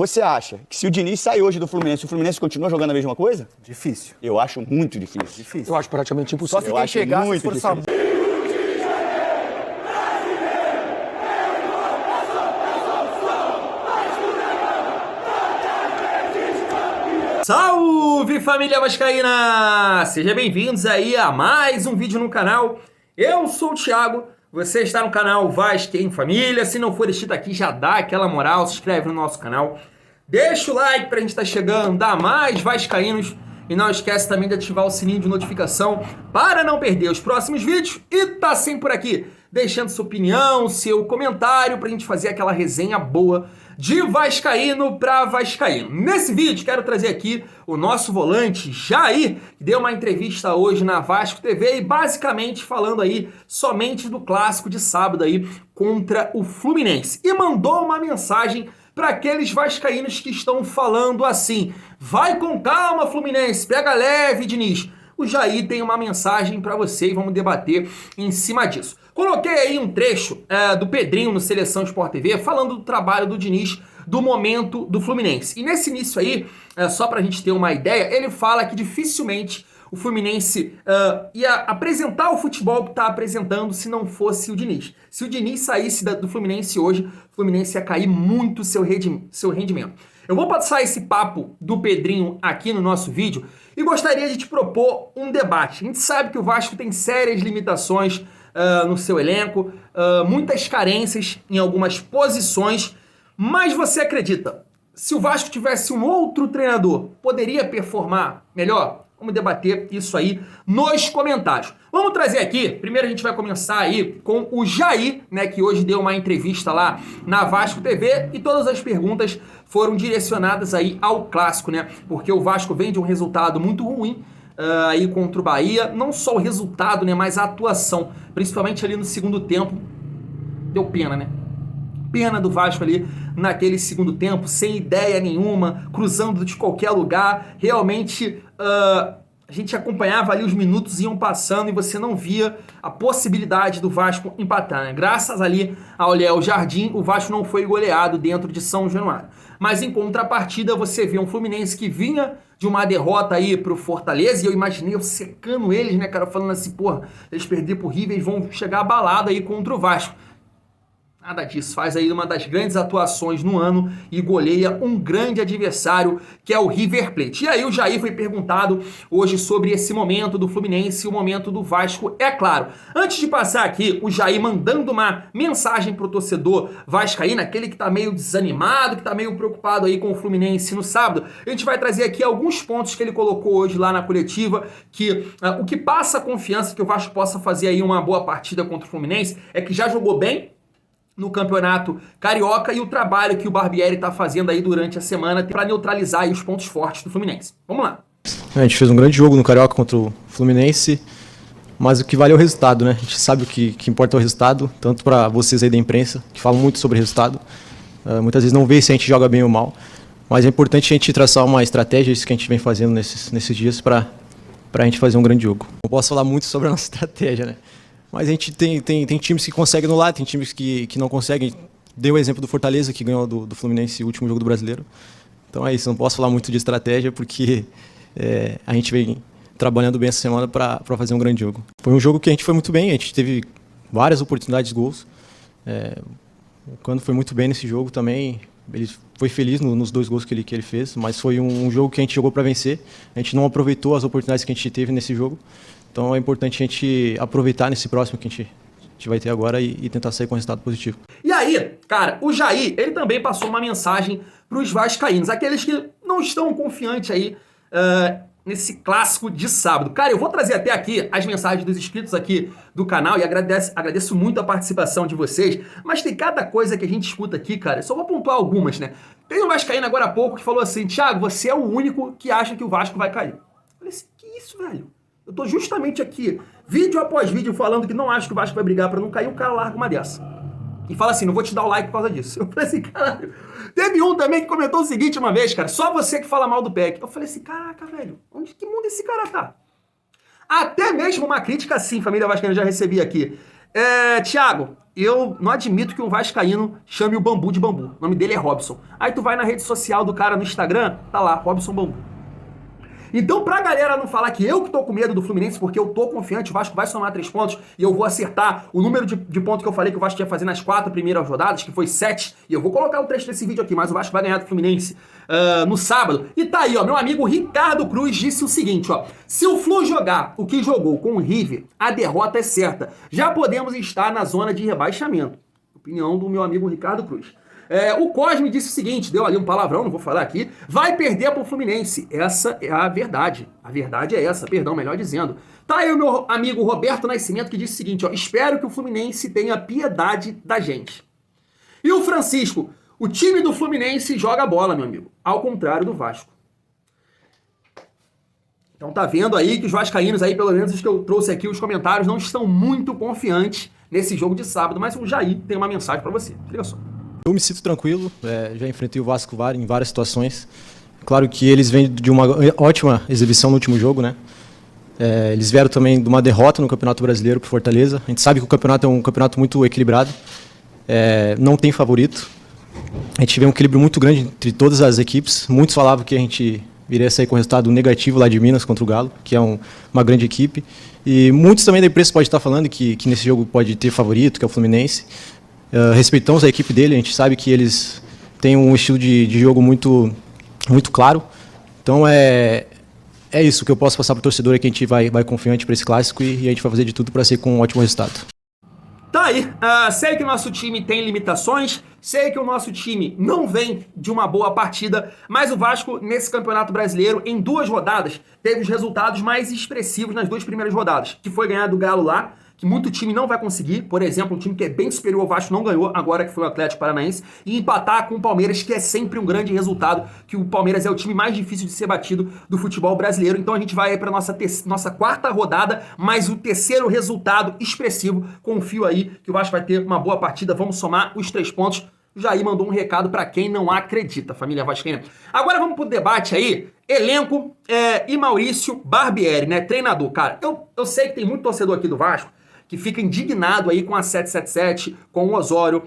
Você acha que se o Diniz sair hoje do Fluminense, o Fluminense continua jogando a mesma coisa? Difícil. Eu acho muito difícil. Eu acho praticamente impossível. Só se Eu quem acho chegar, se muito esforçar difícil. muito. Salve, família vascaína! Sejam bem-vindos aí a mais um vídeo no canal. Eu sou o Thiago, você está no canal Vasco em Família. Se não for inscrito aqui, já dá aquela moral, se inscreve no nosso canal. Deixa o like pra gente estar chegando a mais vascaínos. E não esquece também de ativar o sininho de notificação para não perder os próximos vídeos. E tá sempre por aqui, deixando sua opinião, seu comentário pra gente fazer aquela resenha boa de vascaíno para vascaíno. Nesse vídeo quero trazer aqui o nosso volante Jair, que deu uma entrevista hoje na Vasco TV e basicamente falando aí somente do clássico de sábado aí contra o Fluminense. E mandou uma mensagem para aqueles vascaínos que estão falando assim: vai com calma, Fluminense, pega leve, Diniz. O Jair tem uma mensagem para você e vamos debater em cima disso. Coloquei aí um trecho do Pedrinho no Seleção Sport TV falando do trabalho do Diniz, do momento do Fluminense. E nesse início aí, só pra gente ter uma ideia, ele fala que dificilmente o Fluminense ia apresentar o futebol que está apresentando se não fosse o Diniz. Se o Diniz saísse do Fluminense hoje, o Fluminense ia cair muito seu rendimento. Eu vou passar esse papo do Pedrinho aqui no nosso vídeo e gostaria de te propor um debate. A gente sabe que o Vasco tem sérias limitações no seu elenco, muitas carências em algumas posições, mas você acredita, se o Vasco tivesse um outro treinador, poderia performar melhor? Vamos debater isso aí nos comentários. Vamos trazer aqui, primeiro a gente vai começar aí com o Jair, né, que hoje deu uma entrevista lá na Vasco TV e todas as perguntas foram direcionadas aí ao clássico, né, porque o Vasco vem de um resultado muito ruim aí contra o Bahia, não só o resultado, né, mas a atuação, principalmente ali no segundo tempo, deu pena, né? Pena do Vasco ali naquele segundo tempo, sem ideia nenhuma, cruzando de qualquer lugar. Realmente a gente acompanhava ali, os minutos iam passando e você não via a possibilidade do Vasco empatar, né? Graças ali ao Léo Jardim, o Vasco não foi goleado dentro de São Januário. Mas em contrapartida você vê um Fluminense que vinha de uma derrota aí pro Fortaleza, e eu imaginei eu secando eles, né, cara, falando assim, porra, eles perderam pro River e vão chegar abalado aí contra o Vasco. Nada disso, faz aí uma das grandes atuações no ano e goleia um grande adversário, que é o River Plate. E aí o Jair foi perguntado hoje sobre esse momento do Fluminense e o momento do Vasco, é claro. Antes de passar aqui, o Jair mandando uma mensagem pro torcedor vascaíno, aquele que tá meio desanimado, que tá meio preocupado aí com o Fluminense no sábado, a gente vai trazer aqui alguns pontos que ele colocou hoje lá na coletiva, que o que passa a confiança que o Vasco possa fazer aí uma boa partida contra o Fluminense é que já jogou bem no Campeonato Carioca e o trabalho que o Barbieri está fazendo aí durante a semana para neutralizar aí os pontos fortes do Fluminense. Vamos lá. A gente fez um grande jogo no Carioca contra o Fluminense, mas o que vale é o resultado, né? A gente sabe o que importa é o resultado, tanto para vocês aí da imprensa, que falam muito sobre resultado. Muitas vezes não vê se a gente joga bem ou mal, mas é importante a gente traçar uma estratégia, isso que a gente vem fazendo nesses dias, para a gente fazer um grande jogo. Não posso falar muito sobre a nossa estratégia, né? Mas a gente tem times que conseguem anular, tem times que não conseguem. Deu o exemplo do Fortaleza, que ganhou do Fluminense o último jogo do Brasileiro. Então é isso, não posso falar muito de estratégia, porque a gente vem trabalhando bem essa semana para fazer um grande jogo. Foi um jogo que a gente foi muito bem, a gente teve várias oportunidades de gols. O Cano foi muito bem nesse jogo também, ele foi feliz nos dois gols que ele fez, mas foi um jogo que a gente jogou para vencer. A gente não aproveitou as oportunidades que a gente teve nesse jogo. Então é importante a gente aproveitar nesse próximo que a gente vai ter agora e tentar sair com resultado positivo. E aí, cara, o Jair, ele também passou uma mensagem para os vascaínos, aqueles que não estão confiantes aí nesse clássico de sábado. Cara, eu vou trazer até aqui as mensagens dos inscritos aqui do canal e agradeço muito a participação de vocês, mas tem cada coisa que a gente escuta aqui, cara, eu só vou pontuar algumas, né? Tem um vascaíno agora há pouco que falou assim: Thiago, você é o único que acha que o Vasco vai cair. Eu falei assim, que isso, velho? Eu tô justamente aqui, vídeo após vídeo, falando que não acho que o Vasco vai brigar pra não cair, o cara larga uma dessa. E fala assim, não vou te dar o like por causa disso. Eu falei assim, caralho. Teve um também que comentou o seguinte uma vez, cara, só você que fala mal do PEC. Eu falei assim, caraca, velho, que mundo esse cara tá? Até mesmo uma crítica assim, família vascaína, já recebi aqui. Thiago, eu não admito que um vascaíno chame o Bambu de Bambu. O nome dele é Robson. Aí tu vai na rede social do cara no Instagram, tá lá, Robson Bambu. Então, pra galera não falar que eu que tô com medo do Fluminense, porque eu tô confiante, o Vasco vai somar 3 pontos e eu vou acertar o número de pontos que eu falei que o Vasco ia fazer nas 4 primeiras rodadas, que foi 7, e eu vou colocar o trecho desse vídeo aqui, mas o Vasco vai ganhar do Fluminense no sábado. E tá aí, ó, meu amigo Ricardo Cruz disse o seguinte, ó: se o Flu jogar o que jogou com o River, a derrota é certa. Já podemos estar na zona de rebaixamento. Opinião do meu amigo Ricardo Cruz. O Cosme disse o seguinte, deu ali um palavrão, não vou falar aqui, vai perder pro Fluminense. Essa é a verdade. A verdade é essa, perdão, melhor dizendo. Tá aí o meu amigo Roberto Nascimento que disse o seguinte, ó: espero que o Fluminense tenha piedade da gente. E o Francisco: o time do Fluminense joga bola, meu amigo, ao contrário do Vasco. Então tá vendo aí que os vascaínos aí, pelo menos os que eu trouxe aqui, os comentários, não estão muito confiantes nesse jogo de sábado, mas o Jair tem uma mensagem pra você. Liga só. Eu me sinto tranquilo, já enfrentei o Vasco em várias situações. Claro que eles vêm de uma ótima exibição no último jogo, né? Eles vieram também de uma derrota no Campeonato Brasileiro para Fortaleza. A gente sabe que o campeonato é um campeonato muito equilibrado, não tem favorito. A gente vê um equilíbrio muito grande entre todas as equipes. Muitos falavam que a gente iria sair com resultado negativo lá de Minas contra o Galo, que é uma grande equipe. E muitos também da imprensa podem estar falando que nesse jogo pode ter favorito, que é o Fluminense. Respeitamos a equipe dele, a gente sabe que eles têm um estilo de jogo muito, muito claro. Então é isso que eu posso passar para o torcedor, é que a gente vai confiante para esse clássico e a gente vai fazer de tudo para ser com um ótimo resultado. Tá aí, sei que o nosso time tem limitações, sei que o nosso time não vem de uma boa partida, mas o Vasco, nesse Campeonato Brasileiro, em 2 rodadas, teve os resultados mais expressivos nas 2 primeiras rodadas, que foi ganhar do Galo lá, que muito time não vai conseguir, por exemplo, um time que é bem superior ao Vasco não ganhou, agora que foi o Atlético Paranaense, e empatar com o Palmeiras, que é sempre um grande resultado, que o Palmeiras é o time mais difícil de ser batido do futebol brasileiro. Então a gente vai aí para nossa 4ª rodada, mas o 3º resultado expressivo. Confio aí que o Vasco vai ter uma boa partida, vamos somar os 3 pontos. O Jair mandou um recado para quem não acredita, família vascaína. Agora vamos pro debate aí, elenco e Maurício Barbieri, né, treinador. Cara, eu sei que tem muito torcedor aqui do Vasco que fica indignado aí com a 777, com o Osório,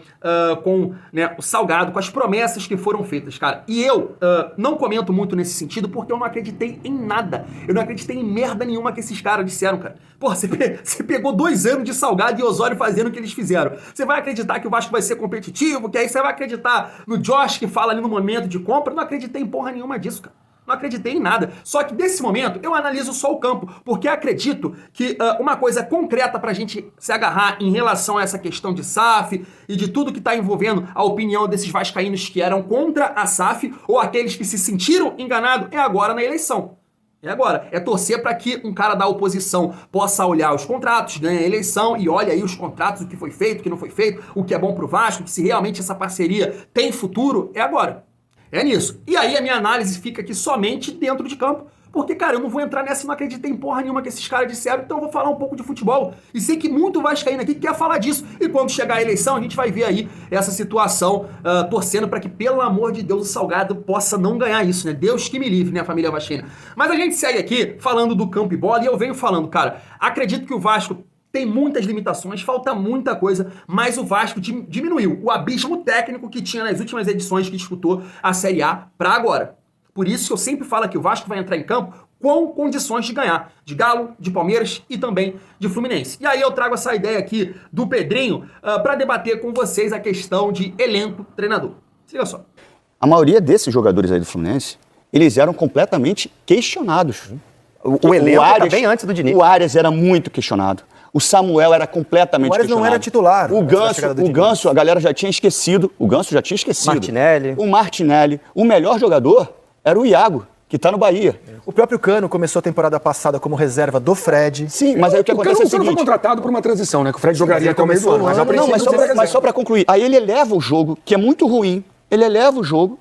com, né, o Salgado, com as promessas que foram feitas, cara. E eu não comento muito nesse sentido porque eu não acreditei em nada. Eu não acreditei em merda nenhuma que esses caras disseram, cara. Porra, você pegou 2 anos de Salgado e Osório fazendo o que eles fizeram. Você vai acreditar que o Vasco vai ser competitivo, que aí você vai acreditar no Josh que fala ali no momento de compra? Eu não acreditei em porra nenhuma disso, cara. Não acreditei em nada. Só que desse momento eu analiso só o campo, porque acredito que uma coisa concreta pra gente se agarrar em relação a essa questão de SAF e de tudo que tá envolvendo a opinião desses vascaínos que eram contra a SAF ou aqueles que se sentiram enganados é agora na eleição. É agora. É torcer para que um cara da oposição possa olhar os contratos, ganhe a eleição e olhe aí os contratos, o que foi feito, o que não foi feito, o que é bom pro Vasco, que se realmente essa parceria tem futuro, é agora. É nisso. E aí a minha análise fica aqui somente dentro de campo, porque, cara, eu não vou entrar nessa e não acreditei em porra nenhuma que esses caras disseram, então eu vou falar um pouco de futebol. E sei que muito vascaíno aqui quer falar disso. E quando chegar a eleição, a gente vai ver aí essa situação, torcendo para que, pelo amor de Deus, o Salgado possa não ganhar isso, né? Deus que me livre, né, família vascaína. Mas a gente segue aqui falando do campo e bola, e eu venho falando, cara, acredito que o Vasco tem muitas limitações, falta muita coisa, mas o Vasco diminuiu o abismo técnico que tinha nas últimas edições que disputou a Série A para agora. Por isso que eu sempre falo que o Vasco vai entrar em campo com condições de ganhar, de Galo, de Palmeiras e também de Fluminense. E aí eu trago essa ideia aqui do Pedrinho para debater com vocês a questão de elenco-treinador. Se liga só. A maioria desses jogadores aí do Fluminense, eles eram completamente questionados. O elenco tá bem antes do Diniz. O Arias era muito questionado. O Samuel era completamente questionado. O Arias não era titular. O Ganso, a galera já tinha esquecido. O Ganso já tinha esquecido. Martinelli. O Martinelli. O melhor jogador era o Iago, que tá no Bahia. O próprio Cano começou a temporada passada como reserva do Fred. Sim, mas aí o que acontece é o seguinte... O Cano foi contratado por uma transição, né? Que o Fred jogaria até o meio do ano. Mas só para concluir. Aí ele eleva o jogo, que é muito ruim. Ele eleva o jogo.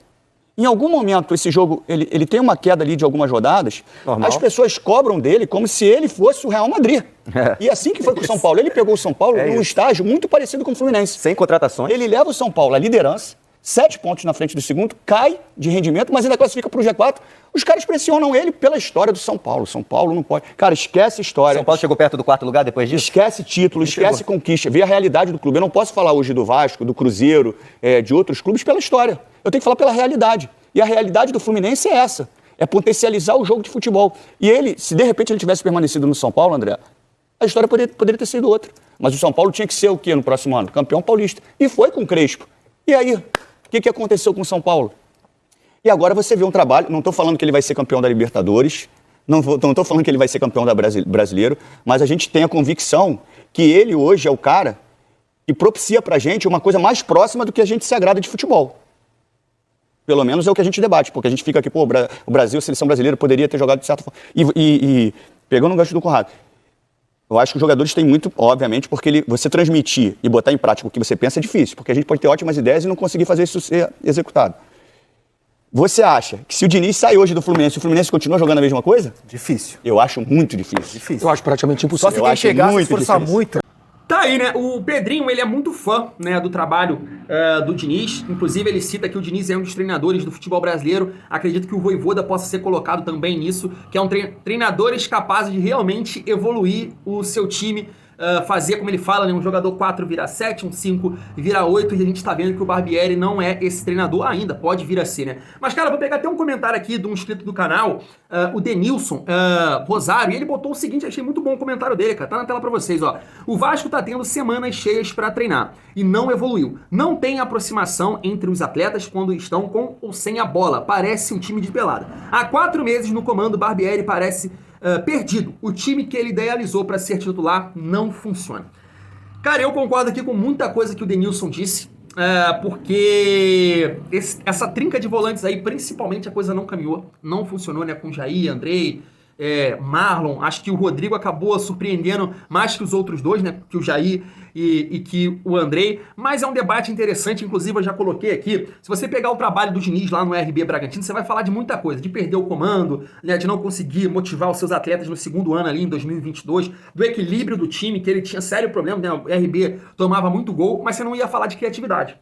Em algum momento, esse jogo, ele tem uma queda ali de algumas rodadas. Normal. As pessoas cobram dele como se ele fosse o Real Madrid. E assim que foi com o São Paulo. Ele pegou o São Paulo num estágio muito parecido com o Fluminense. Sem contratações. Ele leva o São Paulo à liderança. 7 pontos na frente do segundo, cai de rendimento, mas ainda classifica para o G4. Os caras pressionam ele pela história do São Paulo. São Paulo não pode... Cara, esquece história. São Paulo chegou perto do 4º lugar depois disso? Esquece título, esquece conquista. Vê a realidade do clube. Eu não posso falar hoje do Vasco, do Cruzeiro, de outros clubes pela história. Eu tenho que falar pela realidade. E a realidade do Fluminense é essa. É potencializar o jogo de futebol. E ele, se de repente ele tivesse permanecido no São Paulo, André, a história poderia ter sido outra. Mas o São Paulo tinha que ser o quê no próximo ano? Campeão paulista. E foi com o Crespo. E aí, o que aconteceu com o São Paulo? E agora você vê um trabalho, não estou falando que ele vai ser campeão da Libertadores, não estou falando que ele vai ser campeão da Brasileiro, mas a gente tem a convicção que ele hoje é o cara que propicia pra gente uma coisa mais próxima do que a gente se agrada de futebol. Pelo menos é o que a gente debate, porque a gente fica aqui, pô, o Brasil, a seleção brasileira poderia ter jogado de certa forma. E pegando o gancho do Conrado, eu acho que os jogadores têm muito, obviamente, porque você transmitir e botar em prática o que você pensa é difícil, porque a gente pode ter ótimas ideias e não conseguir fazer isso ser executado. Você acha que se o Diniz sai hoje do Fluminense, o Fluminense continua jogando a mesma coisa? Difícil. Eu acho muito difícil. Eu acho praticamente impossível. Só se quem chegar, se esforçar muito. Tá aí, né? O Pedrinho, ele é muito fã, né, do trabalho do Diniz. Inclusive, ele cita que o Diniz é um dos treinadores do futebol brasileiro. Acredito que o Vojvoda possa ser colocado também nisso, que é um treinadores capazes de realmente evoluir o seu time, fazer, como ele fala, né, um jogador 4 virar 7, um 5 virar 8, e a gente tá vendo que o Barbieri não é esse treinador ainda, pode vir a ser, né? Mas, cara, vou pegar até um comentário aqui de um inscrito do canal, o Denilson Rosário, e ele botou o seguinte, achei muito bom o comentário dele, cara, tá na tela pra vocês, ó. O Vasco tá tendo semanas cheias pra treinar, e não evoluiu. Não tem aproximação entre os atletas quando estão com ou sem a bola, parece um time de pelada. Há 4 meses no comando, Barbieri parece... perdido. O time que ele idealizou para ser titular não funciona. Cara, eu concordo aqui com muita coisa que o Denilson disse, porque essa trinca de volantes aí, principalmente, a coisa não caminhou, não funcionou, né, com Jair, Andrei, Marlon. Acho que o Rodrigo acabou surpreendendo mais que os outros dois, né, que o Jair e que o Andrei, mas é um debate interessante, inclusive eu já coloquei aqui, se você pegar o trabalho do Diniz lá no RB Bragantino, você vai falar de muita coisa, de perder o comando, né, de não conseguir motivar os seus atletas no segundo ano ali, em 2022, do equilíbrio do time, que ele tinha sério problema, né, o RB tomava muito gol, mas você não ia falar de criatividade.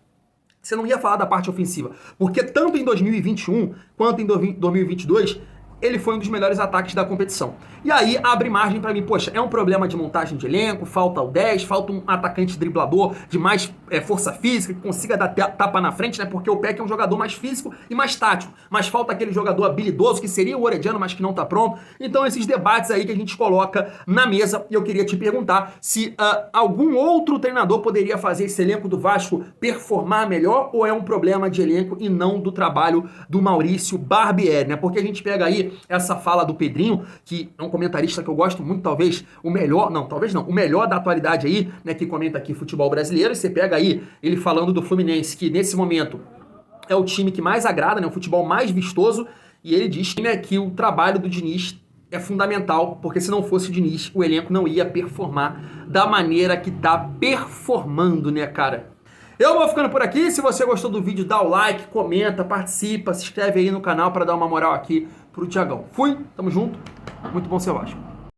Você não ia falar da parte ofensiva, porque tanto em 2021 quanto em 2022, ele foi um dos melhores ataques da competição. E aí abre margem pra mim, poxa, é um problema de montagem de elenco, falta o 10, falta um atacante driblador de mais força física, que consiga dar tapa na frente, né? Porque o Peck é um jogador mais físico e mais tático, mas falta aquele jogador habilidoso, que seria o Orediano, mas que não tá pronto. Então esses debates aí que a gente coloca na mesa, e eu queria te perguntar se algum outro treinador poderia fazer esse elenco do Vasco performar melhor, ou é um problema de elenco e não do trabalho do Maurício Barbieri, né? Porque a gente pega aí essa fala do Pedrinho, que é um comentarista que eu gosto muito, talvez o melhor, não, talvez não, o melhor da atualidade aí, né, que comenta aqui futebol brasileiro, e você pega aí ele falando do Fluminense, que nesse momento é o time que mais agrada, né, o futebol mais vistoso, e ele diz que o trabalho do Diniz é fundamental, porque se não fosse o Diniz, o elenco não ia performar da maneira que tá performando, né, cara? Eu vou ficando por aqui. Se você gostou do vídeo, dá o like, comenta, participa, se inscreve aí no canal para dar uma moral aqui pro Thiagão. Fui, tamo junto, muito bom ser Vasco.